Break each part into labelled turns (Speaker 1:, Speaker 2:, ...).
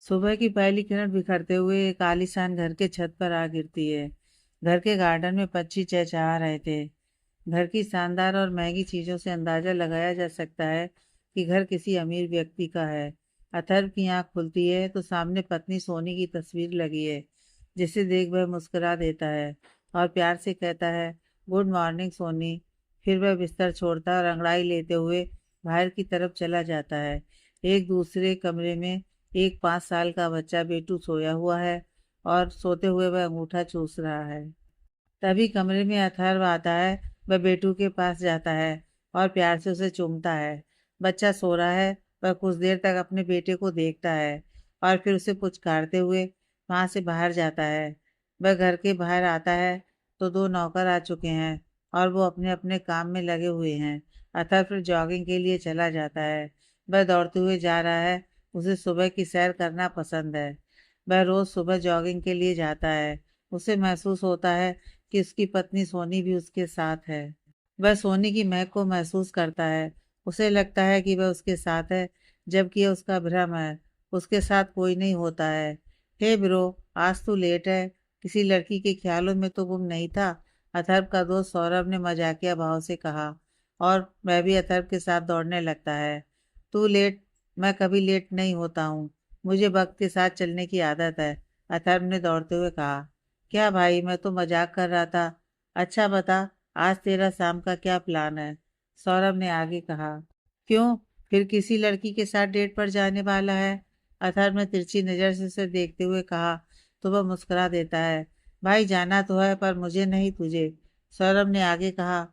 Speaker 1: सुबह की पहली किरण बिखरते हुए एक आलीशान घर के छत पर आ गिरती है। घर के गार्डन में पक्षी चहचहा रहे थे। घर की शानदार और महंगी चीजों से अंदाजा लगाया जा सकता है कि घर किसी अमीर व्यक्ति का है। अथर्व की आंख खुलती है तो सामने पत्नी सोनी की तस्वीर लगी है, जिसे देख वह मुस्कुरा देता है और प्यार से कहता है, गुड मॉर्निंग सोनी। फिर वह बिस्तर छोड़ता है और अंगड़ाई लेते हुए बाहर की तरफ चला जाता है। एक दूसरे कमरे में एक 5 साल का बच्चा बेटू सोया हुआ है और सोते हुए वह अंगूठा चूस रहा है। तभी कमरे में अथर्व आता है। वह बेटू के पास जाता है और प्यार से उसे चूमता है। बच्चा सो रहा है। वह कुछ देर तक अपने बेटे को देखता है और फिर उसे पुचकारते हुए वहां से बाहर जाता है। वह घर के बाहर आता है तो दो नौकर आ चुके हैं और वो अपने अपने काम में लगे हुए हैं। अथर्व फिर जॉगिंग के लिए चला जाता है। वह दौड़ते हुए जा रहा है। उसे सुबह की सैर करना पसंद है। वह रोज सुबह जॉगिंग के लिए जाता है। उसे महसूस होता है कि उसकी पत्नी सोनी भी उसके साथ है। वह सोनी की महक को महसूस करता है। उसे लगता है कि वह उसके साथ है, जबकि यह उसका भ्रम है। उसके साथ कोई नहीं होता है। हे ब्रो, आज तू लेट है। किसी लड़की के ख्यालों में तो गुम नहीं था? अथर्व का दोस्त सौरभ ने मजाकिया भाव से कहा और वह भी अथर्व के साथ दौड़ने लगता है। तू लेट? मैं कभी लेट नहीं होता हूँ। मुझे वक्त के साथ चलने की आदत है, अथर्व ने दौड़ते हुए कहा। क्या भाई, मैं तो मजाक कर रहा था। अच्छा बता, आज तेरा शाम का क्या प्लान है? सौरभ ने आगे कहा। क्यों, फिर किसी लड़की के साथ डेट पर जाने वाला है? अथर्व ने तिरछी नजर से उसे देखते हुए कहा तो वह मुस्कुरा देता है। भाई जाना तो है, पर मुझे नहीं, तुझे। सौरभ ने आगे कहा।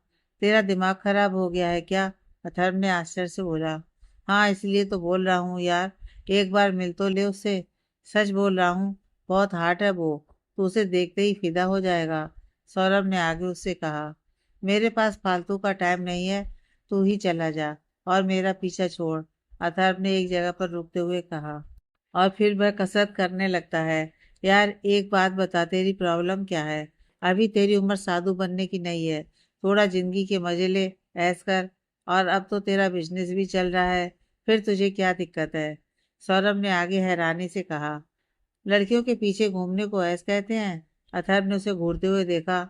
Speaker 1: तेरा दिमाग खराब हो गया है क्या? अथर्व ने आश्चर्य से बोला। हाँ, इसलिए तो बोल रहा हूँ यार, एक बार मिल तो ले उससे। सच बोल रहा हूँ, बहुत हार्ट है वो। तो उसे देखते ही फिदा हो जाएगा। सौरभ ने आगे उससे कहा। मेरे पास फालतू का टाइम नहीं है, तू ही चला जा और मेरा पीछा छोड़, अथर्व ने एक जगह पर रुकते हुए कहा। और फिर वह कसरत करने लगता है। यार एक बात बता, तेरी प्रॉब्लम क्या है? अभी तेरी उम्र साधु बनने की नहीं है। थोड़ा जिंदगी के मजे ले, ऐश कर। और अब तो तेरा बिजनेस भी चल रहा है, फिर तुझे क्या दिक्कत है? सौरभ ने आगे हैरानी से कहा। लड़कियों के पीछे घूमने को ऐश कहते हैं? अथर्व ने उसे घूरते हुए देखा।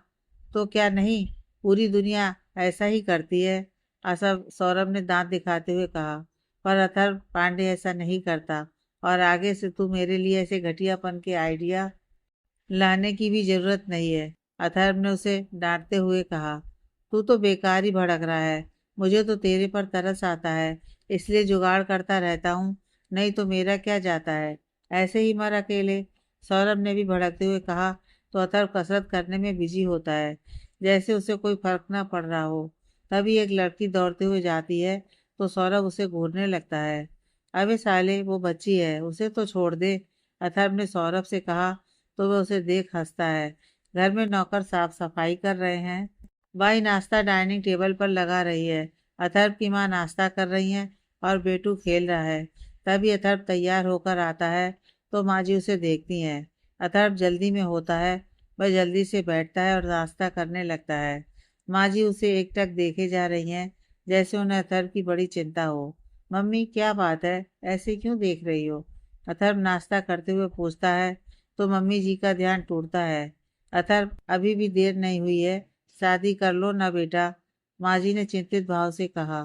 Speaker 1: तो क्या नहीं, पूरी दुनिया ऐसा ही करती है, असब सौरभ ने दांत दिखाते हुए कहा। पर अथर्व पांडे ऐसा नहीं करता, और आगे से तू मेरे लिए ऐसे घटियापन के आइडिया लाने की भी जरूरत नहीं है, अथर्व ने उसे डांटते हुए कहा। तू तो बेकार ही भड़क रहा है। मुझे तो तेरे पर तरस आता है, इसलिए जुगाड़ करता रहता हूँ। नहीं तो मेरा क्या जाता है, ऐसे ही मर अकेले। सौरभ ने भी भड़कते हुए कहा तो अथर्व कसरत करने में बिजी होता है, जैसे उसे कोई फर्क ना पड़ रहा हो। तभी एक लड़की दौड़ते हुए जाती है तो सौरभ उसे घूरने लगता है। अबे साले, वो बच्ची है, उसे तो छोड़ दे, अथर्व ने सौरभ से कहा तो वह उसे देख हंसता है। घर में नौकर साफ सफाई कर रहे हैं। बाई नाश्ता डाइनिंग टेबल पर लगा रही है। अथर्व की माँ नाश्ता कर रही है और बेटू खेल रहा है। तभी अथर्व तैयार होकर आता है तो माँ जी उसे देखती हैं। अथर्व जल्दी में होता है। वह जल्दी से बैठता है और नाश्ता करने लगता है। माँ जी उसे एकटक देखे जा रही हैं, जैसे उन्हें अथर्व की बड़ी चिंता हो। मम्मी, क्या बात है, ऐसे क्यों देख रही हो? अथर्व नाश्ता करते हुए पूछता है तो मम्मी जी का ध्यान टूटता है। अथर्व, अभी भी देर नहीं हुई है, शादी कर लो ना बेटा, माँ जी ने चिंतित भाव से कहा।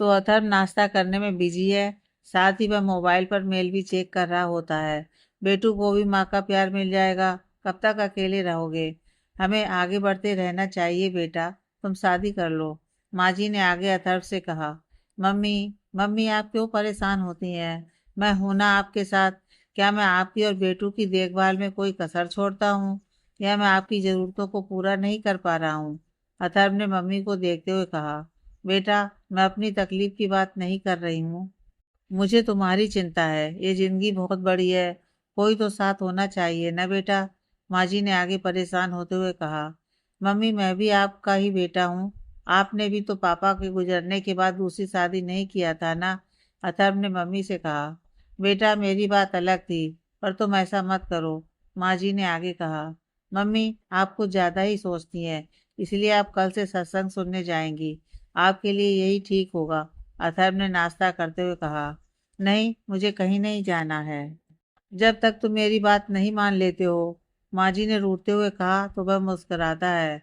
Speaker 1: तो अथर्व नाश्ता करने में बिजी है, साथ ही वह मोबाइल पर मेल भी चेक कर रहा होता है। बेटू को भी माँ का प्यार मिल जाएगा। कब तक अकेले रहोगे? हमें आगे बढ़ते रहना चाहिए बेटा, तुम शादी कर लो, माँ जी ने आगे अथर्व से कहा। मम्मी, मम्मी आप क्यों परेशान होती हैं? मैं हूं ना आपके साथ। क्या मैं आपकी और बेटू की देखभाल में कोई कसर छोड़ता हूँ, या मैं आपकी ज़रूरतों को पूरा नहीं कर पा रहा हूँ? अथर्व ने मम्मी को देखते हुए कहा। बेटा, मैं अपनी तकलीफ की बात नहीं कर रही हूँ, मुझे तुम्हारी चिंता है। ये जिंदगी बहुत बड़ी है, कोई तो साथ होना चाहिए ना बेटा, माँ जी ने आगे परेशान होते हुए कहा। मम्मी, मैं भी आपका ही बेटा हूँ। आपने भी तो पापा के गुजरने के बाद दूसरी शादी नहीं किया था ना, अथर्व ने मम्मी से कहा। बेटा, मेरी बात अलग थी, पर तुम ऐसा मत करो, माँ जी ने आगे कहा। मम्मी, आप कुछ ज्यादा ही सोचती हैं, इसलिए आप कल से सत्संग सुनने जाएंगी, आपके लिए यही ठीक होगा, अथर्व ने नाश्ता करते हुए कहा। नहीं, मुझे कहीं नहीं जाना है। जब तक तुम मेरी बात नहीं मान लेते हो, माँ जी ने रूठते हुए कहा तो वह मुस्कुराता है।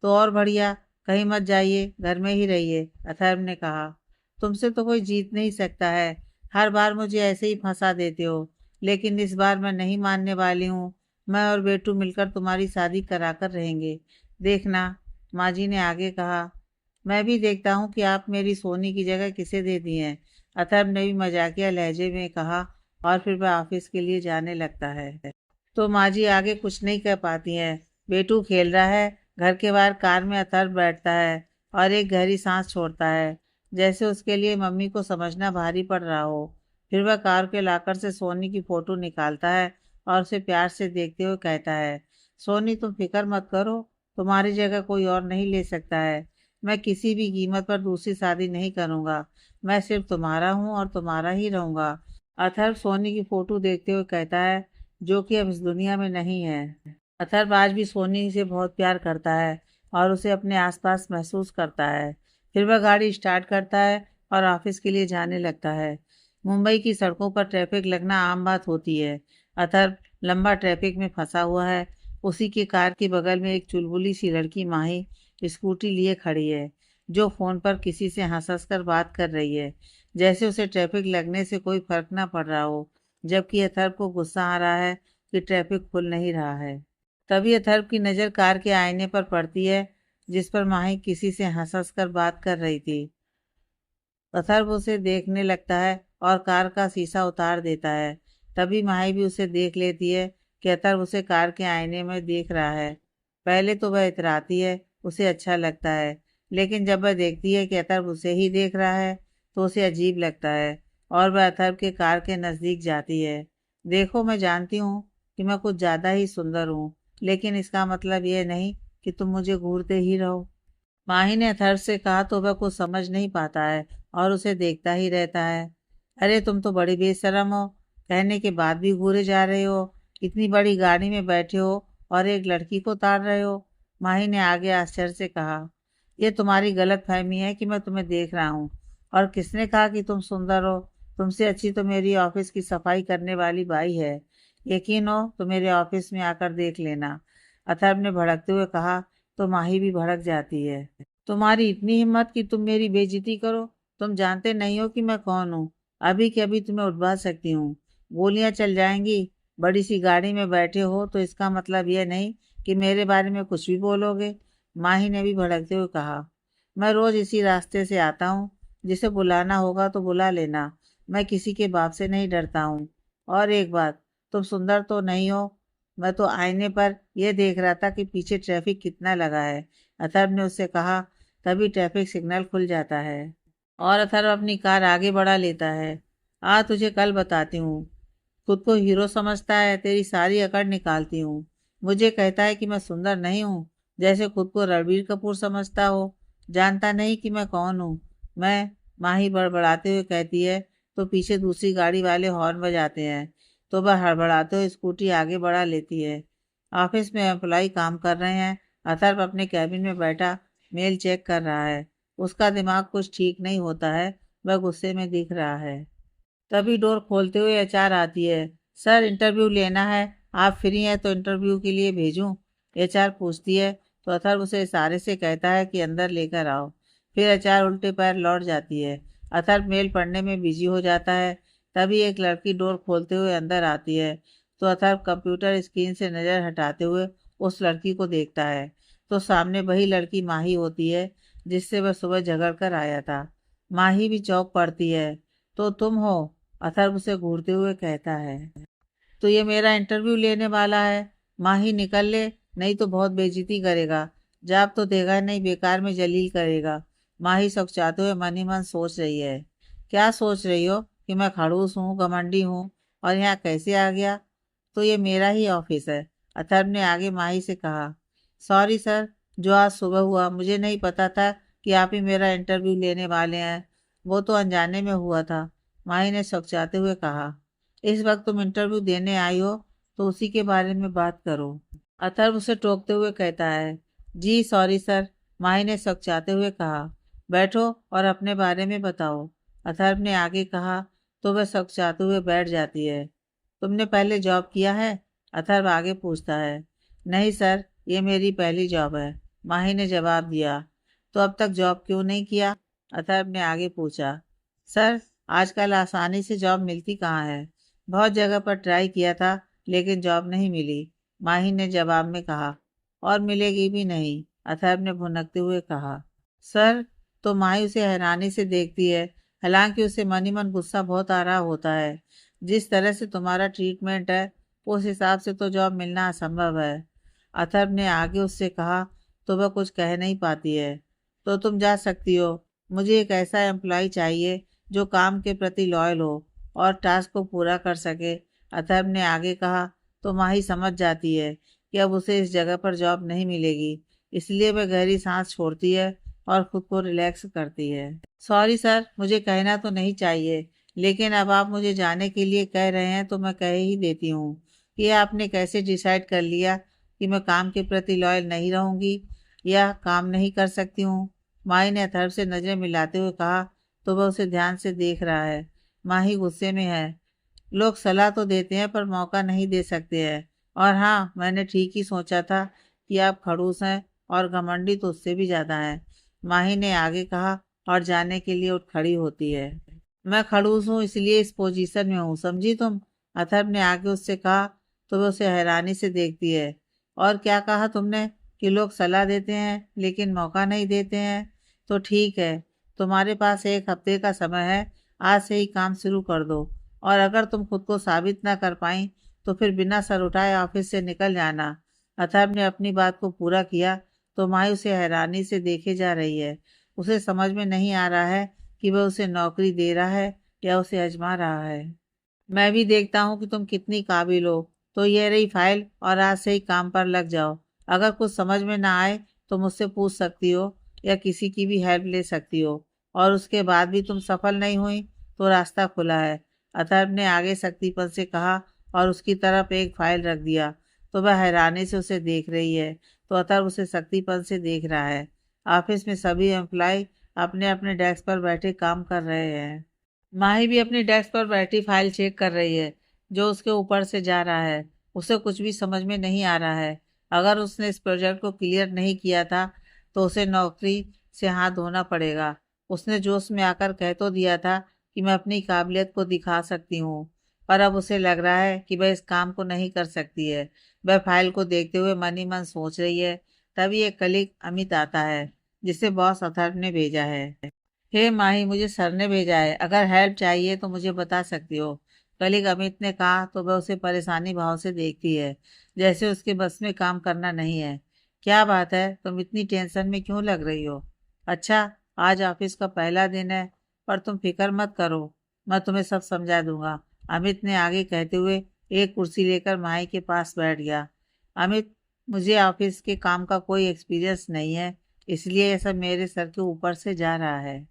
Speaker 1: तो और बढ़िया, कहीं मत जाइए, घर में ही रहिए, अथर्व ने कहा। तुमसे तो कोई जीत नहीं सकता है, हर बार मुझे ऐसे ही फंसा देते हो। लेकिन इस बार मैं नहीं मानने वाली हूँ। मैं और बेटू मिलकर तुम्हारी शादी कराकर रहेंगे, देखना, माँ जी ने आगे कहा। मैं भी देखता हूँ कि आप मेरी सोनी की जगह किसे देती हैं, अथर्व ने भी मजाकिया लहजे में कहा। और फिर वह ऑफिस के लिए जाने लगता है। तो माँ जी आगे कुछ नहीं कह पाती हैं। बेटू खेल रहा है, घर के बाहर कार में अथर्व बैठता है और एक गहरी सांस छोड़ता है, जैसे उसके लिए मम्मी को समझना भारी पड़ रहा हो। फिर वह कार के लॉकर से सोनी की फोटो निकालता है और उसे प्यार से देखते हुए कहता है, सोनी तुम फिक्र मत करो, तुम्हारी जगह कोई और नहीं ले सकता है। मैं किसी भी कीमत पर दूसरी शादी नहीं करूंगा। मैं सिर्फ तुम्हारा हूँ और तुम्हारा ही रहूंगा। अथर्व सोनी की फोटो देखते हुए कहता है, जो कि अब इस दुनिया में नहीं है। अथर्व आज भी सोनी से बहुत प्यार करता है और उसे अपने आसपास महसूस करता है। फिर वह गाड़ी स्टार्ट करता है और ऑफिस के लिए जाने लगता है। मुंबई की सड़कों पर ट्रैफिक लगना आम बात होती है। अथर्व लंबा ट्रैफिक में फंसा हुआ है। उसी की कार के बगल में एक चुलबुली सी लड़की माही स्कूटी लिए खड़ी है, जो फोन पर किसी से हंस हंस कर बात कर रही है, जैसे उसे ट्रैफिक लगने से कोई फर्क ना पड़ रहा हो। जबकि अथर्व को गुस्सा आ रहा है कि ट्रैफिक खुल नहीं रहा है। तभी अथर्व की नज़र कार के आईने पर पड़ती है, जिस पर माही किसी से हंस हंस कर बात कर रही थी। अथर्व उसे देखने लगता है और कार का शीशा उतार देता है। तभी माही भी उसे देख लेती है कि अथर्व उसे कार के आईने में देख रहा है। पहले तो वह इतराती है, उसे अच्छा लगता है। लेकिन जब वह देखती है कि अथर्व उसे ही देख रहा है, तो उसे अजीब लगता है और वह अथर्व के कार के नज़दीक जाती है। देखो, मैं जानती हूँ कि मैं कुछ ज़्यादा ही सुंदर हूँ, लेकिन इसका मतलब यह नहीं कि तुम मुझे घूरते ही रहो। माही ने अथर्व से कहा तो वह कुछ समझ नहीं पाता है और उसे देखता ही रहता है। अरे तुम तो बड़ी बेशर्म हो, कहने के बाद भी घूरे जा रहे हो। इतनी बड़ी गाड़ी में बैठे हो और एक लड़की को ताड़ रहे हो। माही ने आगे आश्चर्य से कहा, यह तुम्हारी गलत फहमी है कि मैं तुम्हें देख रहा हूँ। और किसने कहा कि तुम सुंदर हो? तुमसे अच्छी तो मेरी ऑफिस की सफाई करने वाली बाई है। यकीन हो तो मेरे ऑफिस में आकर देख लेना, अथर्व ने भड़कते हुए कहा। तो माही भी भड़क जाती है। तुम्हारी इतनी हिम्मत कि तुम मेरी बेइज्जती करो? तुम जानते नहीं हो कि मैं कौन हूँ? अभी के अभी तुम्हें उठवा सकती हूँ, गोलियां चल जाएंगी। बड़ी सी गाड़ी में बैठे हो तो इसका मतलब यह नहीं कि मेरे बारे में कुछ भी बोलोगे, माही ने भी भड़कते हुए कहा। मैं रोज इसी रास्ते से आता हूँ, जिसे बुलाना होगा तो बुला लेना। मैं किसी के बाप से नहीं डरता हूँ। और एक बात, तुम सुंदर तो नहीं हो। मैं तो आईने पर यह देख रहा था कि पीछे ट्रैफिक कितना लगा है, अथर्व ने उससे कहा। तभी ट्रैफिक सिग्नल खुल जाता है और अथर्व अपनी कार आगे बढ़ा लेता है। आ तुझे कल बताती हूँ। खुद को हीरो समझता है, तेरी सारी अकड़ निकालती हूँ। मुझे कहता है कि मैं सुंदर नहीं हूँ, जैसे खुद को रणबीर कपूर समझता हो। जानता नहीं कि मैं कौन हूँ। मैं, माही बड़बड़ाते हुए कहती है। तो पीछे दूसरी गाड़ी वाले हॉर्न बजाते हैं, तो वह हड़बड़ाते हुए स्कूटी आगे बढ़ा लेती है। ऑफिस में एम्प्लॉय काम कर रहे हैं। अथर्व अपने कैबिन में बैठा मेल चेक कर रहा है। उसका दिमाग कुछ ठीक नहीं होता है, वह गुस्से में दिख रहा है। तभी डोर खोलते हुए एचआर आती है। सर, इंटरव्यू लेना है, आप फ्री हैं तो इंटरव्यू के लिए भेजूं? एचआर पूछती है। तो अथर्व उसे इशारे से कहता है कि अंदर लेकर आओ। फिर एचआर उल्टे पैर लौट जाती है। अथर्व मेल पढ़ने में बिजी हो जाता है। तभी एक लड़की डोर खोलते हुए अंदर आती है। तो अथर्व कंप्यूटर स्क्रीन से नज़र हटाते हुए उस लड़की को देखता है। तो सामने वही लड़की माही होती है, जिससे वह सुबह झगड़ कर आया था। माही भी चौंक पड़ती है। तो तुम हो? अथर्व उसे घूरते हुए कहता है। तो ये मेरा इंटरव्यू लेने वाला है? माही निकल ले, नहीं तो बहुत बेइज्जती करेगा। जवाब तो देगा नहीं, बेकार में जलील करेगा। माही सकचाते हुए मन ही मन सोच रही है। क्या सोच रही हो? कि मैं खड़ूस हूँ, घमंडी हूँ और यहाँ कैसे आ गया? तो ये मेरा ही ऑफिस है, अथर्व ने आगे माही से कहा। सॉरी सर, जो आज सुबह हुआ मुझे नहीं पता था कि आप ही मेरा इंटरव्यू लेने वाले हैं। वो तो अनजाने में हुआ था, माही ने सकचाते हुए कहा। इस वक्त तुम इंटरव्यू देने आई हो तो उसी के बारे में बात करो, अथर्व उसे टोकते हुए कहता है। जी सॉरी सर, माही ने सकचाते हुए कहा। बैठो और अपने बारे में बताओ, अथर्व ने आगे कहा। तो वह सकचाते हुए बैठ जाती है। तुमने पहले जॉब किया है? अथर्व आगे पूछता है। नहीं सर, ये मेरी पहली जॉब है, माही ने जवाब दिया। तो अब तक जॉब क्यों नहीं किया? अथर्व ने आगे पूछा। सर, आजकल आसानी से जॉब मिलती कहाँ है। बहुत जगह पर ट्राई किया था, लेकिन जॉब नहीं मिली, माही ने जवाब में कहा। और मिलेगी भी नहीं, अथर्व ने भुनकते हुए कहा। सर, तो माही उसे हैरानी से देखती है। हालांकि उसे मन ही मन गुस्सा बहुत आ रहा होता है। जिस तरह से तुम्हारा ट्रीटमेंट है, उस हिसाब से तो जॉब मिलना असंभव है। अथर्व ने आगे उससे कहा। तो वह कुछ कह नहीं पाती है। तो तुम जा सकती हो। मुझे एक ऐसा एम्प्लॉय चाहिए जो काम के प्रति लॉयल हो और टास्क को पूरा कर सके, अथर्व ने आगे कहा। तो माही समझ जाती है कि अब उसे इस जगह पर जॉब नहीं मिलेगी, इसलिए वह गहरी सांस छोड़ती है और खुद को रिलैक्स करती है। सॉरी सर, मुझे कहना तो नहीं चाहिए, लेकिन अब आप मुझे जाने के लिए कह रहे हैं तो मैं कह ही देती हूँ कि आपने कैसे डिसाइड कर लिया कि मैं काम के प्रति लॉयल नहीं रहूंगी या काम नहीं कर सकती हूँ? माही ने अथर्व से नजरें मिलाते हुए कहा। तो वह उसे ध्यान से देख रहा है। माही गुस्से में है। लोग सलाह तो देते हैं पर मौका नहीं दे सकते हैं। और हाँ, मैंने ठीक ही सोचा था कि आप खड़ूस हैं और घमंडी तो उससे भी ज्यादा हैं, माही ने आगे कहा और जाने के लिए उठ खड़ी होती है। मैं खड़ूस हूँ इसलिए इस पोजीशन में हूँ, समझी तुम? अथर्व ने आगे उससे कहा। तो वह उसे हैरानी से देखती है। और क्या कहा तुमने? कि लोग सलाह देते हैं लेकिन मौका नहीं देते हैं? तो ठीक है, तुम्हारे पास एक हफ्ते का समय है। आज से ही काम शुरू कर दो। और अगर तुम खुद को साबित ना कर पाई तो फिर बिना सर उठाए ऑफिस से निकल जाना। अथर्व ने अपनी बात को पूरा किया तो माई उसे हैरानी से देखे जा रही है। उसे समझ में नहीं आ रहा है कि वह उसे नौकरी दे रहा है या उसे आजमा रहा है। मैं भी देखता हूँ कि तुम कितनी काबिल हो। तो ये रही फाइल और आज से ही काम पर लग जाओ। अगर कुछ समझ में ना आए तो मुझसे पूछ सकती हो या किसी की भी हेल्प ले सकती हो। और उसके बाद भी तुम सफल नहीं हुई तो रास्ता खुला है, अथर्व ने आगे सख्तीपन से कहा और उसकी तरफ एक फाइल रख दिया। तो वह हैरानी से उसे देख रही है। तो अथर्व उसे सख्तीपन से देख रहा है। ऑफिस में सभी एम्प्लॉय अपने अपने डेस्क पर बैठे काम कर रहे हैं। माही भी अपनी डेस्क पर बैठी फाइल चेक कर रही है जो उसके ऊपर से जा रहा है। उसे कुछ भी समझ में नहीं आ रहा है। अगर उसने इस प्रोजेक्ट को क्लियर नहीं किया था तो उसे नौकरी से हाथ धोना पड़ेगा। उसने जोश में आकर कह तो दिया था कि मैं अपनी काबिलियत को दिखा सकती हूँ, पर अब उसे लग रहा है कि वह इस काम को नहीं कर सकती है। वह फाइल को देखते हुए मन ही मन सोच रही है। तभी एक कलीग अमित आता है जिसे बॉस अथर्व ने भेजा है। हे माही, मुझे सर ने भेजा है, अगर हेल्प चाहिए तो मुझे बता सकती हो, कलीग अमित ने कहा। तो वह उसे परेशानी भाव से देखती है, जैसे उसके बस में काम करना नहीं है। क्या बात है, तुम इतनी टेंशन में क्यों लग रही हो? अच्छा, आज ऑफिस का पहला दिन है, पर तुम फिक्र मत करो, मैं तुम्हें सब समझा दूंगा, अमित ने आगे कहते हुए एक कुर्सी लेकर माही के पास बैठ गया। अमित, मुझे ऑफिस के काम का कोई एक्सपीरियंस नहीं है, इसलिए यह सब मेरे सर के ऊपर से जा रहा है।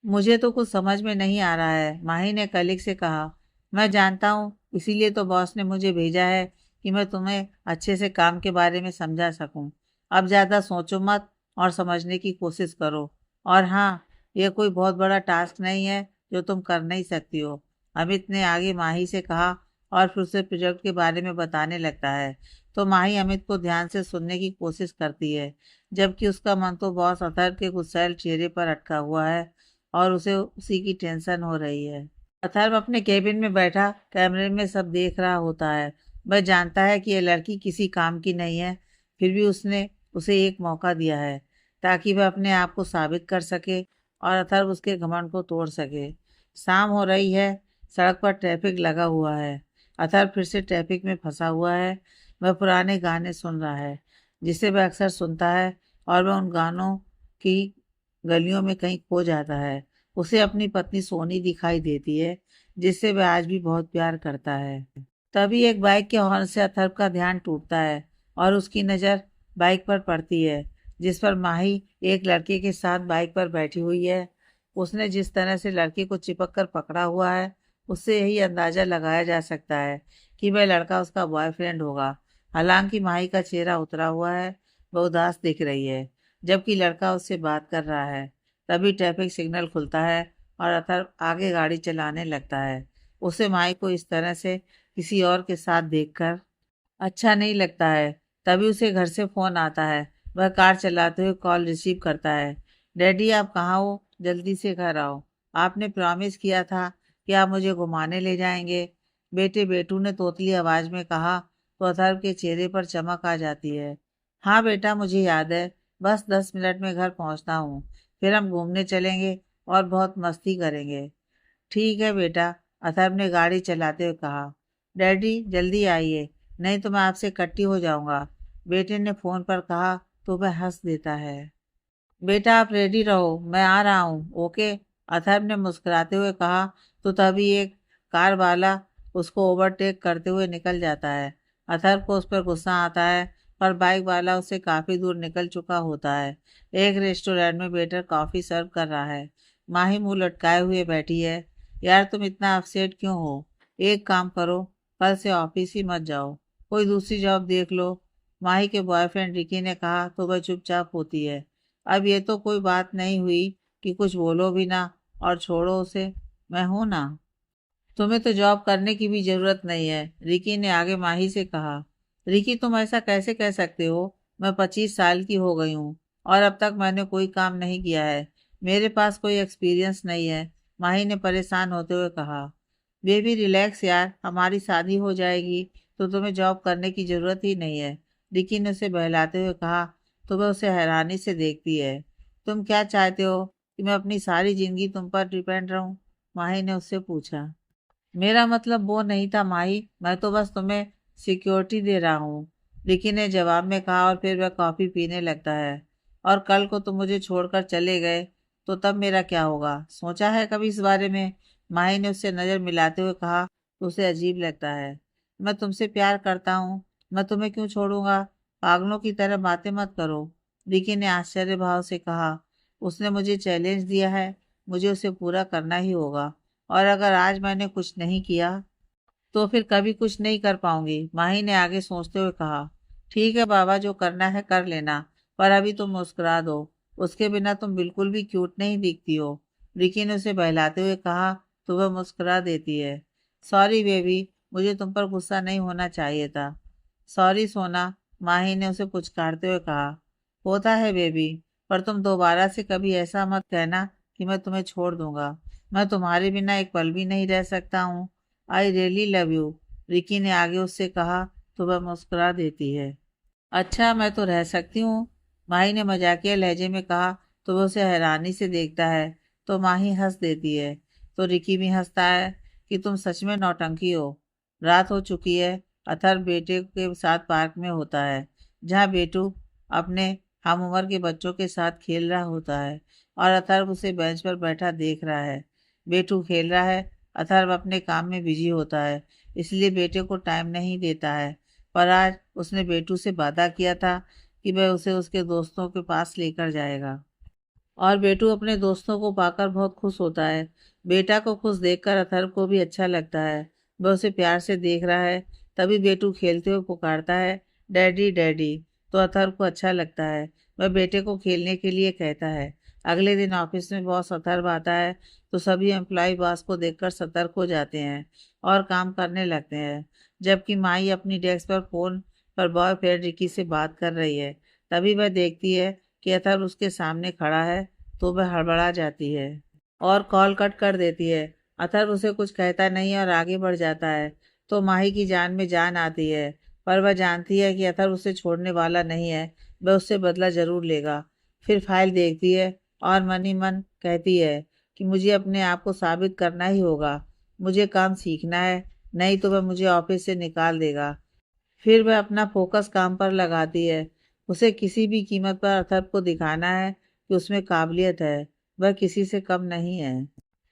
Speaker 1: मुझे तो कुछ समझ में नहीं आ रहा है, माही ने कलीग से कहा। मैं जानता हूँ, इसीलिए तो बॉस ने मुझे भेजा है कि मैं तुम्हें अच्छे से काम के बारे में समझा सकूं। अब ज़्यादा सोचो मत और समझने की कोशिश करो। और हाँ, यह कोई बहुत बड़ा टास्क नहीं है जो तुम कर नहीं सकती हो, अमित ने आगे माही से कहा और फिर उसे प्रोजेक्ट के बारे में बताने लगता है। तो माही अमित को ध्यान से सुनने की कोशिश करती है, जबकि उसका मन तो बॉस अथर्व के गुस्सैल चेहरे पर अटका हुआ है और उसे उसी की टेंशन हो रही है। अथर्व अपने केबिन में बैठा कैमरे में सब देख रहा होता है। वह जानता है कि यह लड़की किसी काम की नहीं है, फिर भी उसने उसे एक मौका दिया है ताकि वह अपने आप को साबित कर सके और अथर्व उसके घमंड को तोड़ सके। शाम हो रही है, सड़क पर ट्रैफिक लगा हुआ है। अथर्व फिर से ट्रैफिक में फंसा हुआ है। वह पुराने गाने सुन रहा है जिसे वह अक्सर सुनता है, और वह उन गानों की गलियों में कहीं खो जाता है। उसे अपनी पत्नी सोनी दिखाई देती है जिससे वह आज भी बहुत प्यार करता है। तभी एक बाइक के हॉर्न से अथर्व का ध्यान टूटता है और उसकी नज़र बाइक पर पड़ती है जिस पर माही एक लड़के के साथ बाइक पर बैठी हुई है। उसने जिस तरह से लड़के को चिपक कर पकड़ा हुआ है, उससे यही अंदाजा लगाया जा सकता है कि वह लड़का उसका बॉयफ्रेंड होगा। हालांकि माही का चेहरा उतरा हुआ है, वह उदास दिख रही है जबकि लड़का उससे बात कर रहा है। तभी ट्रैफिक सिग्नल खुलता है और अथर्व आगे गाड़ी चलाने लगता है। उसे माई को इस तरह से किसी और के साथ देखकर अच्छा नहीं लगता है। तभी उसे घर से फोन आता है। वह कार चलाते हुए कॉल रिसीव करता है। डैडी, आप कहाँ हो? जल्दी से घर आओ। आपने प्रॉमिस किया था कि आप मुझे घुमाने ले जाएंगे। बेटे बेटू ने तोतली आवाज में कहा तो अथर्व के चेहरे पर चमक आ जाती है। हाँ बेटा, मुझे याद है। बस 10 मिनट में घर पहुंचता हूँ। फिर हम घूमने चलेंगे और बहुत मस्ती करेंगे। ठीक है बेटा, अथर्व ने गाड़ी चलाते हुए कहा। डैडी जल्दी आइए, नहीं तो मैं आपसे कट्टी हो जाऊंगा, बेटे ने फोन पर कहा तो वह हंस देता है। बेटा आप रेडी रहो, मैं आ रहा हूँ, ओके, अथर्व ने मुस्कुराते हुए कहा। तो तभी एक कार वाला उसको ओवरटेक करते हुए निकल जाता है। अथर्व को उस पर गुस्सा आता है, पर बाइक वाला उससे काफी दूर निकल चुका होता है। एक रेस्टोरेंट में वेटर कॉफी सर्व कर रहा है। माही मुंह लटकाए हुए बैठी है। यार तुम इतना अपसेट क्यों हो? एक काम करो, कल से ऑफिस ही मत जाओ, कोई दूसरी जॉब देख लो, माही के बॉयफ्रेंड रिकी ने कहा तो वह चुपचाप होती है। अब ये तो कोई बात नहीं हुई कि कुछ बोलो भी ना और छोड़ो उसे, मैं हूं ना। तुम्हें तो जॉब करने की भी जरूरत नहीं है, रिकी ने आगे माही से कहा। रिकी तुम ऐसा कैसे कह सकते हो? मैं 25 साल की हो गई हूँ और अब तक मैंने कोई काम नहीं किया है। मेरे पास कोई एक्सपीरियंस नहीं है, माही ने परेशान होते हुए कहा। बेबी रिलैक्स यार, हमारी शादी हो जाएगी तो तुम्हें जॉब करने की जरूरत ही नहीं है, रिकी ने उसे बहलाते हुए कहा। तो वह उसे हैरानी से देखती है। तुम क्या चाहते हो कि मैं अपनी सारी जिंदगी तुम पर डिपेंड रहूं? माही ने उससे पूछा। मेरा मतलब वो नहीं था माही, मैं तो बस तुम्हें सिक्योरिटी दे रहा हूँ, रिकी ने जवाब में कहा और फिर वह कॉफी पीने लगता है। और कल को तुम मुझे छोड़कर चले गए तो तब मेरा क्या होगा, सोचा है कभी इस बारे में? माही ने उससे नजर मिलाते हुए कहा। तो उसे अजीब लगता है। मैं तुमसे प्यार करता हूँ, मैं तुम्हें क्यों छोड़ूंगा? पागलों की तरह बातें मत करो, रिकी ने आश्चर्य भाव से कहा। उसने मुझे चैलेंज दिया है, मुझे उसे पूरा करना ही होगा, और अगर आज मैंने कुछ नहीं किया तो फिर कभी कुछ नहीं कर पाऊंगी, माही ने आगे सोचते हुए कहा। ठीक है बाबा, जो करना है कर लेना, पर अभी तुम मुस्कुरा दो, उसके बिना तुम बिल्कुल भी क्यूट नहीं दिखती हो, रिकी ने उसे बहलाते हुए कहा। तो वह मुस्कुरा देती है। सॉरी बेबी, मुझे तुम पर गुस्सा नहीं होना चाहिए था। सॉरी सोना, माही ने उसे पुचकारते हुए कहा। होता है बेबी, पर तुम दोबारा से कभी ऐसा मत कहना कि मैं तुम्हें छोड़ दूंगा। मैं तुम्हारे बिना एक पल भी नहीं रह सकता हूँ। I really love you, Ricky ने आगे उससे कहा। तो वह मुस्कुरा देती है। अच्छा, मैं तो रह सकती हूँ, माही ने मजाकिया लहजे में कहा। तो वह उसे हैरानी से देखता है। तो माही हंस देती है। तो रिकी भी हंसता है कि तुम सच में नौटंकी हो। रात हो चुकी है। अथर्व बेटे के साथ पार्क में होता है, जहाँ बेटू अपने हम उम्र के बच्चों के साथ खेल रहा होता है और अथर्व उसे बेंच पर बैठा देख रहा है। बेटू खेल रहा है, अथर्व अपने काम में बिजी होता है, इसलिए बेटे को टाइम नहीं देता है। पर आज उसने बेटू से वादा किया था कि वह उसे उसके दोस्तों के पास लेकर जाएगा, और बेटू अपने दोस्तों को पाकर बहुत खुश होता है। बेटा को खुश देखकर अथर्व को भी अच्छा लगता है। वह उसे प्यार से देख रहा है। तभी बेटू खेलते हुए पुकारता है, डैडी डैडी। तो अथर्व को अच्छा लगता है। वह बेटे को खेलने के लिए कहता है। अगले दिन ऑफिस में बॉस अथर्व आता है। तो सभी एम्प्लॉय बॉस को देखकर सतर्क हो जाते हैं और काम करने लगते हैं, जबकि माई अपनी डेस्क पर फोन पर बॉयफ्रेंड रिकी से बात कर रही है। तभी वह देखती है कि अथर्व उसके सामने खड़ा है। तो वह हड़बड़ा जाती है और कॉल कट कर देती है। अथर्व उसे कुछ कहता नहीं और आगे बढ़ जाता है। तो माही की जान में जान आती है, पर वह जानती है कि अथर्व उसे छोड़ने वाला नहीं है, वह उससे बदला जरूर लेगा। फिर फाइल देखती है और मन ही मन कहती है कि मुझे अपने आप को साबित करना ही होगा, मुझे काम सीखना है, नहीं तो वह मुझे ऑफिस से निकाल देगा। फिर वह अपना फोकस काम पर लगाती है। उसे किसी भी कीमत पर अथर्व को दिखाना है कि उसमें काबिलियत है, वह किसी से कम नहीं है।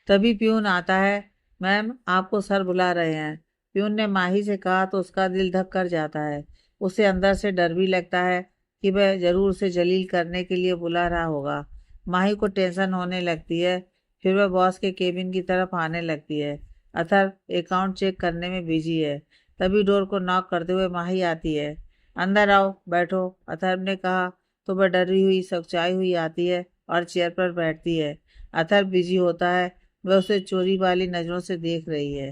Speaker 1: तभी प्यून आता है। मैम, आपको सर बुला रहे हैं, प्यून ने माही से कहा। तो उसका दिल धक कर जाता है। उसे अंदर से डर भी लगता है कि वह जरूर उसे जलील करने के लिए बुला रहा होगा। माही को टेंशन होने लगती है। फिर वह बॉस के केबिन की तरफ आने लगती है। अथर्व अकाउंट चेक करने में बिजी है। तभी डोर को नॉक करते हुए माही आती है। अंदर आओ, बैठो, अथर्व ने कहा। तो वह डरी हुई सचाई हुई आती है और चेयर पर बैठती है। अथर्व बिजी होता है, वह उसे चोरी वाली नजरों से देख रही है।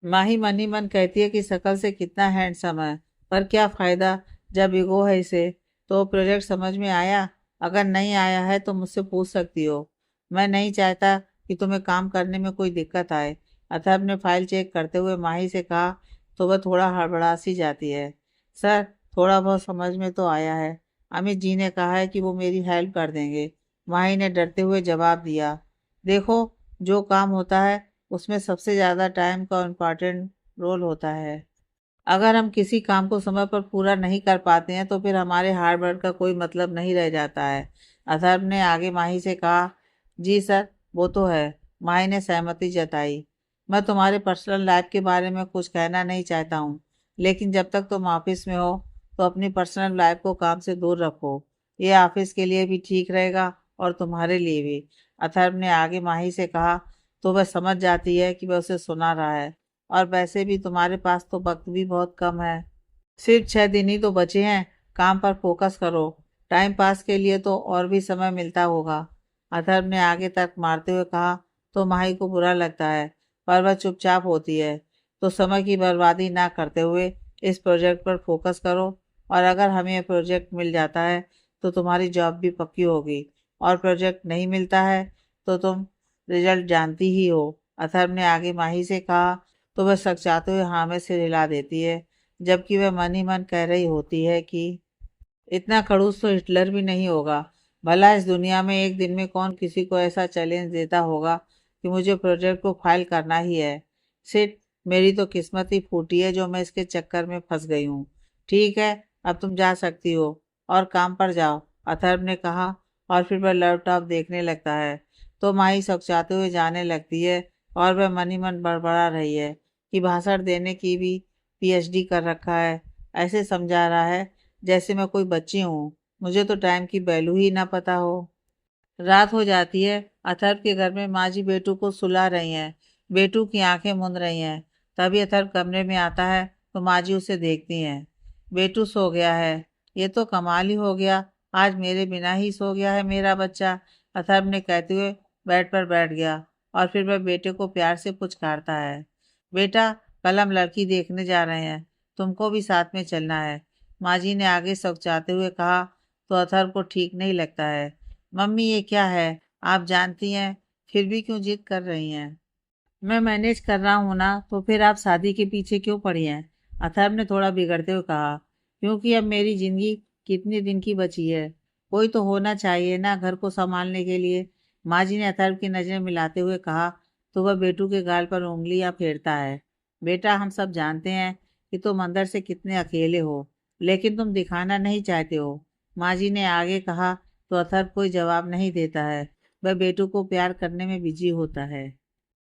Speaker 1: माही मन ही मन कहती है कि शकल से कितना हैंडसम है, पर क्या फ़ायदा जब ईगो है इसे। तो प्रोजेक्ट समझ में आया? अगर नहीं आया है तो मुझसे पूछ सकती हो। मैं नहीं चाहता कि तुम्हें काम करने में कोई दिक्कत आए। अथर्व ने फाइल चेक करते हुए माही से कहा तो वह थोड़ा हड़बड़ा सी जाती है। सर, थोड़ा बहुत समझ में तो आया है। अमित जी ने कहा है कि वो मेरी हेल्प कर देंगे। माही ने डरते हुए जवाब दिया। देखो, जो काम होता है उसमें सबसे ज़्यादा टाइम का इम्पॉर्टेंट रोल होता है। अगर हम किसी काम को समय पर पूरा नहीं कर पाते हैं तो फिर हमारे हार्ड वर्क का कोई मतलब नहीं रह जाता है। अथर्व ने आगे माही से कहा। जी सर, वो तो है। माही ने सहमति जताई। मैं तुम्हारे पर्सनल लाइफ के बारे में कुछ कहना नहीं चाहता हूँ, लेकिन जब तक तुम ऑफिस में हो तो अपनी पर्सनल लाइफ को काम से दूर रखो। ये ऑफिस के लिए भी ठीक रहेगा और तुम्हारे लिए भी। अथर्व ने आगे माही से कहा। तो वह समझ जाती है कि वह उसे सुना रहा है, और वैसे भी तुम्हारे पास तो वक्त भी बहुत कम है। सिर्फ 6 दिन ही तो बचे हैं। काम पर फोकस करो। टाइम पास के लिए तो और भी समय मिलता होगा। अथर्व ने आगे तक मारते हुए कहा। तो माही को बुरा लगता है, पर वह चुपचाप होती है। तो समय की बर्बादी ना करते हुए इस प्रोजेक्ट पर फोकस करो, और अगर हमें यह प्रोजेक्ट मिल जाता है तो तुम्हारी जॉब भी पक्की होगी, और प्रोजेक्ट नहीं मिलता है तो तुम रिजल्ट जानती ही हो। अथर्व ने आगे माही से कहा। तो वह सकचाते हुए हाँ में सिर हिला देती है, जबकि वह मन ही मन कह रही होती है कि इतना खड़ूस तो हिटलर भी नहीं होगा। भला इस दुनिया में एक दिन में कौन किसी को ऐसा चैलेंज देता होगा कि मुझे प्रोजेक्ट को फाइल करना ही है। सिट, मेरी तो किस्मत ही फूटी है जो मैं इसके चक्कर में फंस गई हूँ। ठीक है, अब तुम जा सकती हो और काम पर जाओ, अथर्व ने कहा, और फिर वह लैपटॉप देखने लगता है। तो माही सकचाते हुए जाने लगती है, और वह मन ही मन बड़बड़ा रही है कि भाषण देने की भी पीएचडी कर रखा है। ऐसे समझा रहा है जैसे मैं कोई बच्ची हूँ। मुझे तो टाइम की वैल्यू ही ना पता हो। रात हो जाती है। अथर्व के घर में माँ जी बेटू को सुला रही हैं। बेटू की आंखें मूंद रही हैं। तभी अथर्व कमरे में आता है तो माँ जी उसे देखती हैं। बेटू सो गया है। ये तो कमाल ही हो गया, आज मेरे बिना ही सो गया है मेरा बच्चा, अथर्व ने कहते हुए बेड पर बैठ गया, और फिर वह बेटे को प्यार से पुचकारता है। बेटा, कल हम लड़की देखने जा रहे हैं, तुमको भी साथ में चलना है। माँ जी ने आगे सकचाते हुए कहा। तो अथर्व को ठीक नहीं लगता है। मम्मी, ये क्या है? आप जानती हैं, फिर भी क्यों जिद कर रही हैं? मैं मैनेज कर रहा हूँ ना, तो फिर आप शादी के पीछे क्यों पड़ी हैं? अथर्व ने थोड़ा बिगड़ते हुए कहा। क्योंकि अब मेरी जिंदगी कितने दिन की बची है। कोई तो होना चाहिए ना घर को संभालने के लिए। माँ जी ने अथर्व की नजरें मिलाते हुए कहा। तो वह बेटू के गाल पर उंगलियां फेरता है। बेटा, हम सब जानते हैं कि तुम अंदर से कितने अकेले हो, लेकिन तुम दिखाना नहीं चाहते हो, माँ जी ने आगे कहा। तो अथर्व कोई जवाब नहीं देता है। वह बेटू को प्यार करने में बिजी होता है।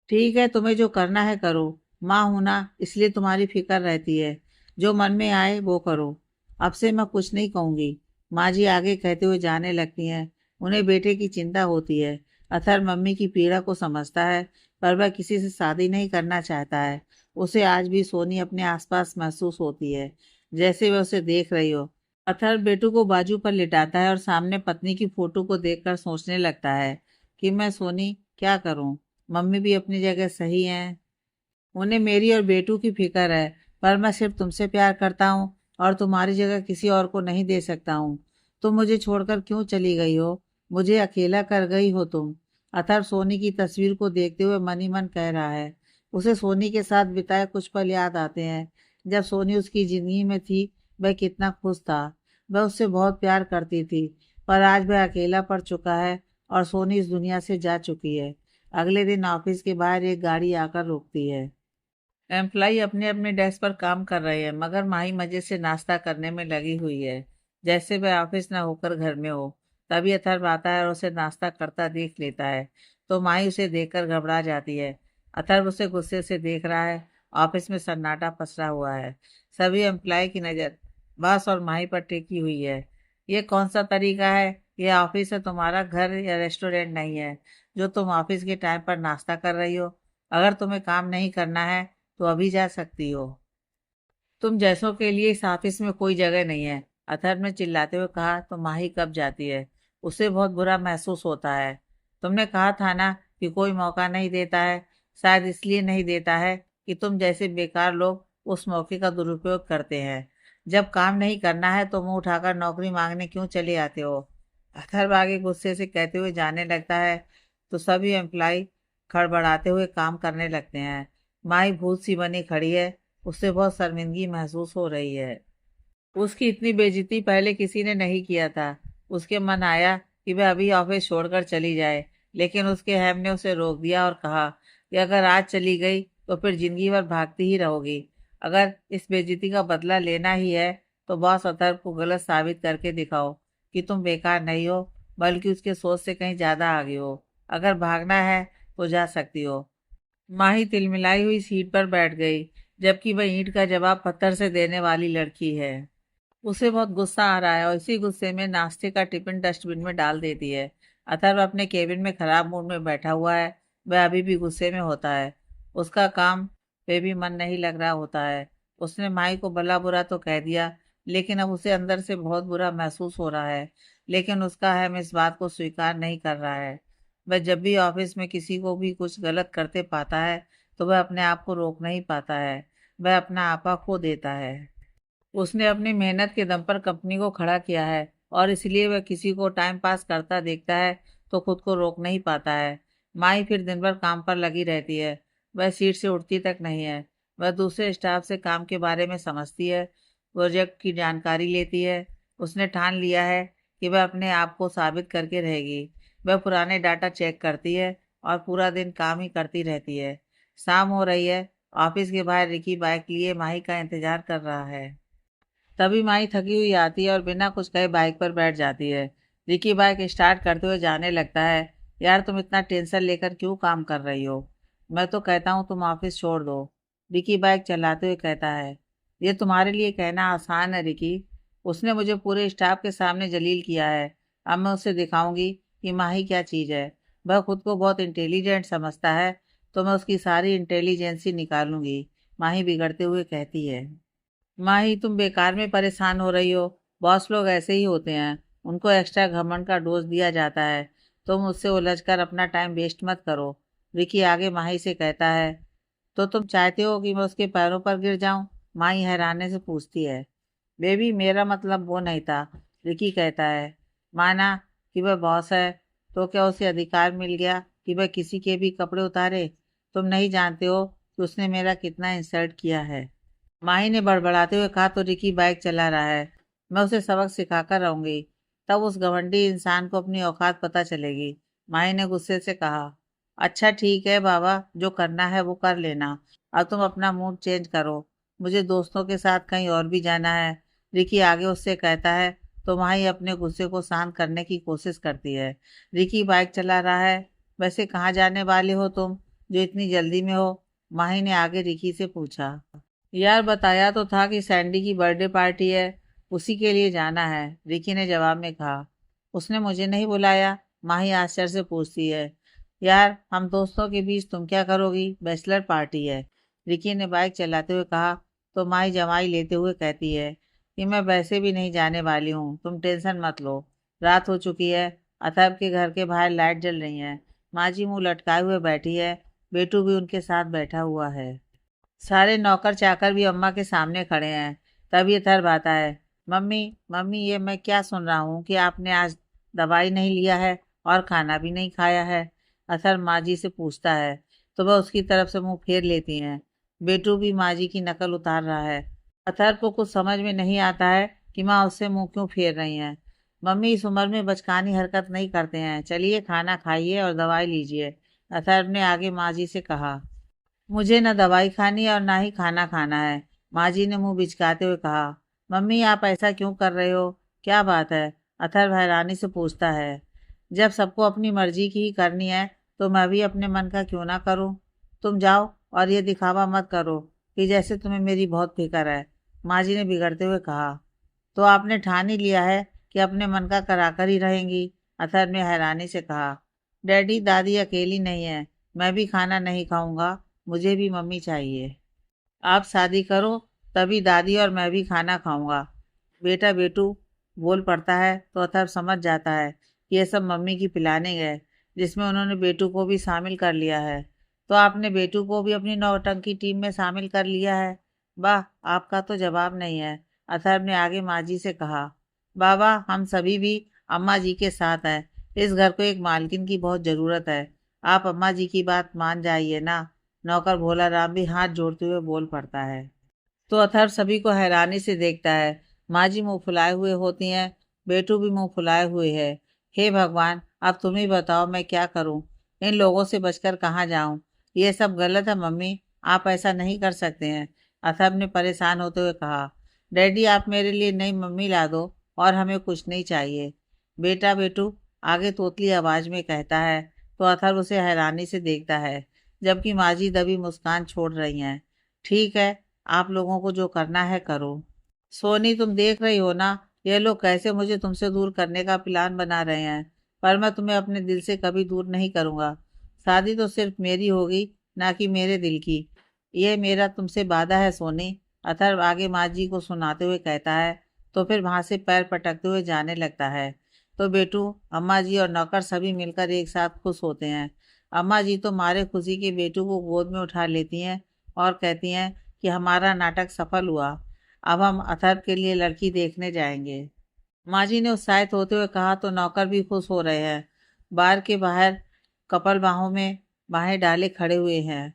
Speaker 1: ठीक है, तुम्हें जो करना है करो। माँ हूं ना, इसलिए तुम्हारी फिक्र रहती है। जो मन में आए वो करो। अब से मैं कुछ नहीं कहूंगी, माँ जी आगे कहते हुए जाने लगती हैं। उन्हें बेटे की चिंता होती है। अथर मम्मी की पीड़ा को समझता है, पर वह किसी से शादी नहीं करना चाहता है। उसे आज भी सोनी अपने आसपास महसूस होती है, जैसे वह उसे देख रही हो। अथर बेटू को बाजू पर लिटाता है और सामने पत्नी की फोटो को देखकर सोचने लगता है कि मैं सोनी क्या करूं। मम्मी भी अपनी जगह सही हैं। उन्हें मेरी और बेटू की फिक्र है, पर मैं सिर्फ तुमसे प्यार करता हूँ और तुम्हारी जगह किसी और को नहीं दे सकता हूँ। तुम मुझे छोड़कर क्यों चली गई हो? मुझे अकेला कर गई हो तुम। अथर्व सोनी की तस्वीर को देखते हुए मन ही मन कह रहा है। उसे सोनी के साथ बिताए कुछ पल याद आते हैं। जब सोनी उसकी जिंदगी में थी, वह कितना खुश था। वह उससे बहुत प्यार करती थी, पर आज वह अकेला पड़ चुका है और सोनी इस दुनिया से जा चुकी है। अगले दिन ऑफिस के बाहर एक गाड़ी आकर रुकती है। एम्प्लाई अपने अपने डेस्क पर काम कर रहे हैं, मगर माही मजे से नाश्ता करने में लगी हुई है, जैसे वह ऑफिस न होकर घर में हो। तभी अथर्व आता है और उसे नाश्ता करता देख लेता है। तो माही उसे देखकर घबरा जाती है। अथर्व उसे गुस्से से देख रहा है। ऑफिस में सन्नाटा पसरा हुआ है। सभी एम्प्लाई की नज़र बॉस और माही पर टिकी हुई है। ये कौन सा तरीका है? ये ऑफिस है, तुम्हारा घर या रेस्टोरेंट नहीं है जो तुम ऑफिस के टाइम पर नाश्ता कर रही हो। अगर तुम्हें काम नहीं करना है तो अभी जा सकती हो। तुम जैसों के लिए इस ऑफिस में कोई जगह नहीं है, अथर्व ने चिल्लाते हुए कहा। तो माही कब जाती है। उसे बहुत बुरा महसूस होता है। तुमने कहा था ना कि कोई मौका नहीं देता है। शायद इसलिए नहीं देता है कि तुम जैसे बेकार लोग उस मौके का दुरुपयोग करते हैं। जब काम नहीं करना है तो मुंह उठाकर नौकरी मांगने क्यों चले आते हो? अथर्व आगे गुस्से से कहते हुए जाने लगता है तो सभी एम्प्लॉय खड़बड़ाते हुए काम करने लगते हैं। माई भूत सी बनी खड़ी है, उससे बहुत शर्मिंदगी महसूस हो रही है। उसकी इतनी बेइज्जती पहले किसी ने नहीं किया था। उसके मन आया कि वह अभी ऑफिस छोड़कर चली जाए, लेकिन उसके हैम ने उसे रोक दिया और कहा कि अगर आज चली गई तो फिर जिंदगी भर भागती ही रहोगी। अगर इस बेइज्जती का बदला लेना ही है तो बॉस अथर्व को गलत साबित करके दिखाओ कि तुम बेकार नहीं हो, बल्कि उसके सोच से कहीं ज्यादा आगे हो। अगर भागना है तो जा सकती हो। माही तिलमिलाई हुई सीट पर बैठ गई, जबकि वह ईंट का जवाब पत्थर से देने वाली लड़की है। उसे बहुत गुस्सा आ रहा है और इसी गुस्से में नाश्ते का टिफिन डस्टबिन में डाल देती है। अथर्व अपने केबिन में खराब मूड में बैठा हुआ है। वह अभी भी गुस्से में होता है। उसका काम पे भी मन नहीं लग रहा होता है। उसने माई को भला बुरा तो कह दिया, लेकिन अब उसे अंदर से बहुत बुरा महसूस हो रहा है। लेकिन उसका हम इस बात को स्वीकार नहीं कर रहा है। वह जब भी ऑफिस में किसी को भी कुछ गलत करते पाता है तो वह अपने आप को रोक नहीं पाता है। वह अपना आपा खो देता है। उसने अपनी मेहनत के दम पर कंपनी को खड़ा किया है और इसलिए वह किसी को टाइम पास करता देखता है तो खुद को रोक नहीं पाता है। माई फिर दिन भर काम पर लगी रहती है। वह सीट से उठती तक नहीं है। वह दूसरे स्टाफ से काम के बारे में समझती है, प्रोजेक्ट की जानकारी लेती है। उसने ठान लिया है कि वह अपने आप को साबित करके रहेगी। वह पुराने डाटा चेक करती है और पूरा दिन काम ही करती रहती है। शाम हो रही है। ऑफिस के बाहर रिकी बाइक लिए माही का इंतजार कर रहा है। तभी माई थकी हुई आती है और बिना कुछ कहे बाइक पर बैठ जाती है। रिकी बाइक स्टार्ट करते हुए जाने लगता है। यार तुम इतना टेंशन लेकर क्यों काम कर रही हो? मैं तो कहता हूँ तुम ऑफिस छोड़ दो। रिकी बाइक चलाते हुए कहता है। ये तुम्हारे लिए कहना आसान है रिकी। उसने मुझे पूरे स्टाफ के सामने जलील किया है। अब मैं उसे दिखाऊंगी कि माही क्या चीज़ है। वह खुद को बहुत इंटेलिजेंट समझता है, तो मैं उसकी सारी इंटेलिजेंसी निकालूंगी। माही बिगड़ते हुए कहती है। माही तुम बेकार में परेशान हो रही हो। बॉस लोग ऐसे ही होते हैं। उनको एक्स्ट्रा घमंड का डोज दिया जाता है। तुम उससे उलझकर अपना टाइम वेस्ट मत करो। विकी आगे माही से कहता है। तो तुम चाहते हो कि मैं उसके पैरों पर गिर जाऊं? माही हैरानी से पूछती है। बेबी मेरा मतलब वो नहीं था। विकी कहता है। माना कि वह बॉस है तो क्या उसे अधिकार मिल गया कि वह किसी के भी कपड़े उतारे? तुम नहीं जानते हो कि उसने मेरा कितना इंसल्ट किया है। माही ने बड़बड़ाते हुए कहा तो रिकी बाइक चला रहा है। मैं उसे सबक सिखाकर रहूंगी। तब उस घमंडी इंसान को अपनी औकात पता चलेगी। माही ने गुस्से से कहा। अच्छा ठीक है बाबा, जो करना है वो कर लेना। अब तुम अपना मूड चेंज करो। मुझे दोस्तों के साथ कहीं और भी जाना है। रिकी आगे उससे कहता है। तो माही अपने गुस्से को शांत करने की कोशिश करती है। रिकी बाइक चला रहा है। वैसे कहाँ जाने वाले हो तुम, जो इतनी जल्दी में हो? माही ने आगे रिकी से पूछा। यार बताया तो था कि सैंडी की बर्थडे पार्टी है, उसी के लिए जाना है, रिकी ने जवाब में कहा। उसने मुझे नहीं बुलाया? माही आश्चर्य से पूछती है। यार हम दोस्तों के बीच तुम क्या करोगी, बैचलर पार्टी है, रिकी ने बाइक चलाते हुए कहा। तो माही जमाई लेते हुए कहती है कि मैं वैसे भी नहीं जाने वाली हूँ, तुम टेंशन मत लो। रात हो चुकी है। अथर्व के घर के बाहर लाइट जल रही है। माँ जी मुंह लटकाए हुए बैठी है। बेटू भी उनके साथ बैठा हुआ है। सारे नौकर चाकर भी अम्मा के सामने खड़े हैं। तभी अथर्व आता है। मम्मी, मम्मी ये मैं क्या सुन रहा हूँ कि आपने आज दवाई नहीं लिया है और खाना भी नहीं खाया है? अथर्व माँ जी से पूछता है तो वह उसकी तरफ से मुंह फेर लेती हैं। बेटू भी माँ जी की नकल उतार रहा है। अथर्व को कुछ समझ में नहीं आता है कि माँ उससे मुंह क्यों फेर रही हैं। मम्मी इस उम्र में बचकानी हरकत नहीं करते हैं, चलिए खाना खाइए और दवाई लीजिए, अथर्व ने आगे माँ जी से कहा। मुझे न दवाई खानी है और ना ही खाना खाना है, माँ जी ने मुंह बिचकाते हुए कहा। मम्मी आप ऐसा क्यों कर रहे हो, क्या बात है? अथर्व हैरानी से पूछता है। जब सबको अपनी मर्जी की ही करनी है तो मैं भी अपने मन का क्यों ना करूं? तुम जाओ और ये दिखावा मत करो कि जैसे तुम्हें मेरी बहुत फिक्र है, माँ जी ने बिगड़ते हुए कहा। तो आपने ठान ही लिया है कि अपने मन का कराकर ही रहेंगी? अथर्व ने हैरानी से कहा। डैडी दादी अकेली नहीं है, मैं भी खाना नहीं खाऊंगा, मुझे भी मम्मी चाहिए। आप शादी करो तभी दादी और मैं भी खाना खाऊंगा। बेटा बेटू बोल पड़ता है तो अथर्व समझ जाता है कि ये सब मम्मी की पिलाने गए, जिसमें उन्होंने बेटू को भी शामिल कर लिया है। तो आपने बेटू को भी अपनी नौटंकी टीम में शामिल कर लिया है। वाह, आपका तो जवाब नहीं है। अथर्व ने आगे माँ जी से कहा। बाबा, हम सभी भी अम्मा जी के साथ हैं। इस घर को एक मालकिन की बहुत जरूरत है। आप अम्मा जी की बात मान जाइए ना। नौकर भोला राम भी हाथ जोड़ते हुए बोल पड़ता है। तो अथर्व सभी को हैरानी से देखता है। माँ जी मुंह फुलाए हुए होती हैं। बेटू भी मुंह फुलाए हुए है। हे भगवान, अब तुम ही बताओ मैं क्या करूं। इन लोगों से बचकर कहाँ जाऊं। ये सब गलत है मम्मी, आप ऐसा नहीं कर सकते हैं। अथर्व ने परेशान होते हुए कहा। डैडी, आप मेरे लिए नई मम्मी ला दो और हमें कुछ नहीं चाहिए। बेटा बेटू, आगे तोतली आवाज में कहता है। तो अथर्व उसे हैरानी से देखता है, जबकि माँ जी दबी मुस्कान छोड़ रही हैं। ठीक है, आप लोगों को जो करना है करो। सोनी, तुम देख रही हो ना, ये लोग कैसे मुझे तुमसे दूर करने का प्लान बना रहे हैं। पर मैं तुम्हें अपने दिल से कभी दूर नहीं करूंगा। शादी तो सिर्फ मेरी होगी, ना कि मेरे दिल की। ये मेरा तुमसे वादा है सोनी। अथर्व आगे माँ जी को सुनाते हुए कहता है। तो फिर वहां से पैर पटकते हुए जाने लगता है। तो बेटू, अम्मा जी और नौकर सभी मिलकर एक साथ खुश होते हैं। अम्मा जी तो मारे खुशी के बेटू को गोद में उठा लेती हैं और कहती हैं कि हमारा नाटक सफल हुआ। अब हम अथर्व के लिए लड़की देखने जाएंगे। माँ जी ने उत्साहित होते हुए कहा। तो नौकर भी खुश हो रहे हैं। बार के बाहर कपल बाहों में बाहें डाले खड़े हुए हैं।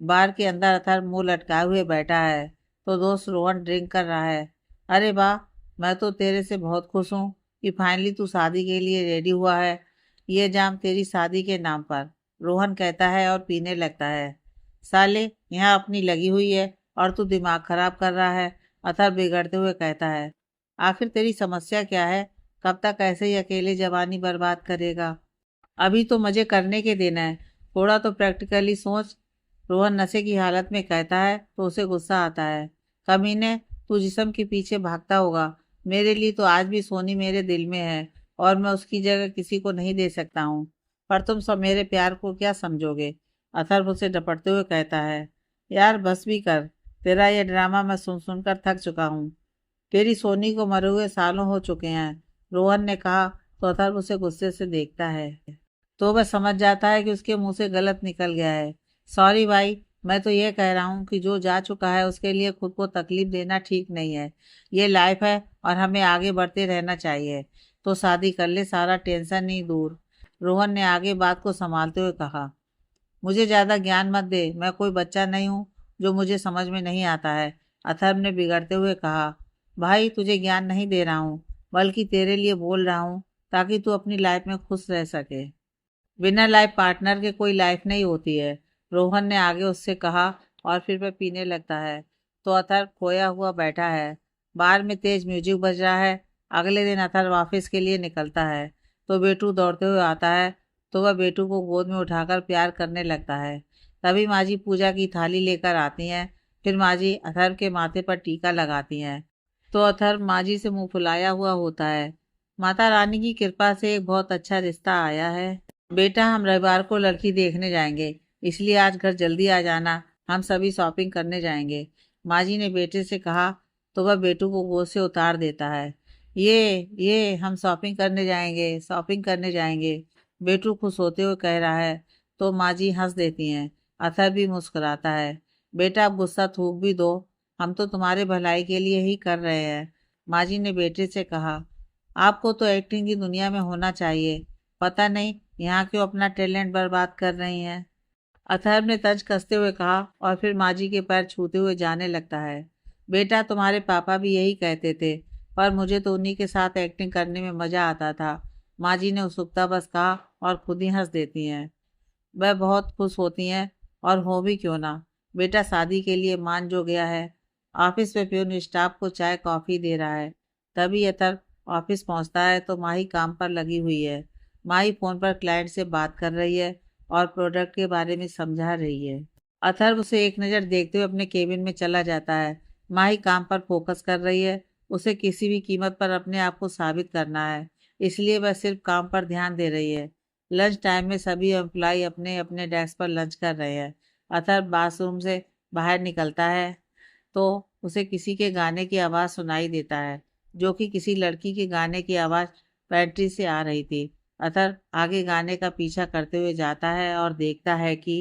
Speaker 1: बार के अंदर अथर्व मुंह लटकाए हुए बैठा है। तो दोस्त रोहन ड्रिंक कर रहा है। अरे वाह, मैं तो तेरे से बहुत खुश हूँ कि फाइनली तू शादी के लिए रेडी हुआ है। ये जाम तेरी शादी के नाम पर, रोहन कहता है और पीने लगता है। साले, यहाँ अपनी लगी हुई है और तू दिमाग खराब कर रहा है। अथर्व बिगड़ते हुए कहता है। आखिर तेरी समस्या क्या है। कब तक ऐसे ही अकेले जवानी बर्बाद करेगा। अभी तो मजे करने के दिन है, थोड़ा तो प्रैक्टिकली सोच। रोहन नशे की हालत में कहता है। तो उसे गुस्सा आता है। कमीने, तू जिस्म के पीछे भागता होगा। मेरे लिए तो आज भी सोनी मेरे दिल में है और मैं उसकी जगह किसी को नहीं दे सकता हूँ। पर तुम सब मेरे प्यार को क्या समझोगे। अथर्व उसे डपटते हुए कहता है। यार बस भी कर, तेरा ये ड्रामा मैं सुन सुनकर थक चुका हूँ। तेरी सोनी को मरे हुए सालों हो चुके हैं, रोहन ने कहा। तो अथर्व उसे गुस्से से देखता है। तो वह समझ जाता है कि उसके मुंह से गलत निकल गया है। सॉरी भाई, मैं तो ये कह रहा हूँ कि जो जा चुका है उसके लिए खुद को तकलीफ देना ठीक नहीं है। ये लाइफ है और हमें आगे बढ़ते रहना चाहिए। तो शादी कर ले, सारा टेंशन ही दूर। रोहन ने आगे बात को संभालते हुए कहा। मुझे ज्यादा ज्ञान मत दे, मैं कोई बच्चा नहीं हूँ जो मुझे समझ में नहीं आता है। अथर्व ने बिगड़ते हुए कहा। भाई, तुझे ज्ञान नहीं दे रहा हूँ, बल्कि तेरे लिए बोल रहा हूँ, ताकि तू अपनी लाइफ में खुश रह सके। बिना लाइफ पार्टनर के कोई लाइफ नहीं होती है, रोहन ने आगे उससे कहा। और फिर वह पीने लगता है। तो अथर्व खोया हुआ बैठा है। बार में तेज म्यूजिक बज रहा है। अगले दिन अथर्व ऑफिस के लिए निकलता है। तो बेटू दौड़ते हुए आता है। तो वह बेटू को गोद में उठाकर प्यार करने लगता है। तभी माँ जी पूजा की थाली लेकर आती हैं। फिर माँ जी अथर्व के माथे पर टीका लगाती हैं। तो अथर्व माँ जी से मुंह फुलाया हुआ होता है। माता रानी की कृपा से एक बहुत अच्छा रिश्ता आया है। बेटा, हम रविवार को लड़की देखने जाएंगे, इसलिए आज घर जल्दी आ जाना। हम सभी शॉपिंग करने जाएंगे, माँ जी ने बेटे से कहा। तो वह बेटू को गोद से उतार देता है। ये हम शॉपिंग करने जाएंगे, शॉपिंग करने जाएंगे, बेटू खुश होते हुए कह रहा है। तो माँ जी हंस देती हैं। अथर भी मुस्कुराता है। बेटा, अब गुस्सा थूक भी दो, हम तो तुम्हारे भलाई के लिए ही कर रहे हैं। माँ जी ने बेटे से कहा। आपको तो एक्टिंग की दुनिया में होना चाहिए, पता नहीं यहाँ क्यों अपना टैलेंट बर्बाद कर रही हैं। अथर्व ने तंज कसते हुए कहा और फिर माँ जी के पैर छूते हुए जाने लगता है। बेटा, तुम्हारे पापा भी यही कहते थे, पर मुझे तो उन्हीं के साथ एक्टिंग करने में मजा आता था, माँ जी ने उत्सुकता बस कहा और खुद ही हंस देती हैं। वह बहुत खुश होती हैं। और हो भी क्यों ना, बेटा शादी के लिए मान जो गया है। ऑफिस में प्यून स्टाफ को चाय कॉफी दे रहा है। तभी अतर ऑफिस पहुंचता है तो माही काम पर लगी हुई है। माही फोन पर क्लाइंट से बात कर रही है और प्रोडक्ट के बारे में समझा रही है। अथर्व उसे एक नज़र देखते हुए अपने केबिन में चला जाता है। माही काम पर फोकस कर रही है। उसे किसी भी कीमत पर अपने आप को साबित करना है, इसलिए वह सिर्फ काम पर ध्यान दे रही है। लंच टाइम में सभी एम्प्लॉय अपने अपने डेस्क पर लंच कर रहे हैं। अथर्व बाथरूम से बाहर निकलता है तो उसे किसी के गाने की आवाज़ सुनाई देता है, जो कि किसी लड़की के गाने की आवाज़ पेंट्री से आ रही थी। अथर्व आगे गाने का पीछा करते हुए जाता है और देखता है कि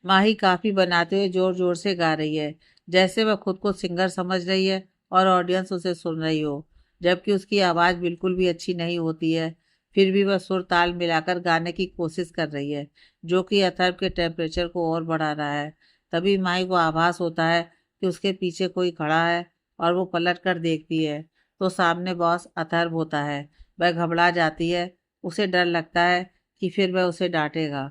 Speaker 1: माही काफी बनाते हुए जोर जोर से गा रही है, जैसे वह खुद को सिंगर समझ रही है और ऑडियंस उसे सुन रही हो, जबकि उसकी आवाज बिल्कुल भी अच्छी नहीं होती है। फिर भी वह सुर ताल मिलाकर गाने की कोशिश कर रही है, जो कि अथर्व के टेम्परेचर को और बढ़ा रहा है। तभी माही को आभास होता है कि उसके पीछे कोई खड़ा है, और वो पलट कर देखती है तो सामने बॉस अथर्व होता है। वह घबरा जाती है, उसे डर लगता है कि फिर वह उसे डांटेगा।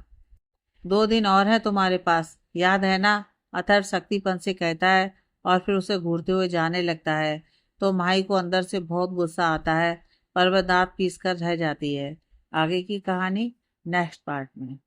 Speaker 1: 2 दिन और है तुम्हारे पास, याद है ना? अथर्व शक्तिपन से कहता है, और फिर उसे घूरते हुए जाने लगता है। तो माही को अंदर से बहुत गुस्सा आता है, पर वह दांत पीस कर रह जाती है। आगे की कहानी नेक्स्ट पार्ट में।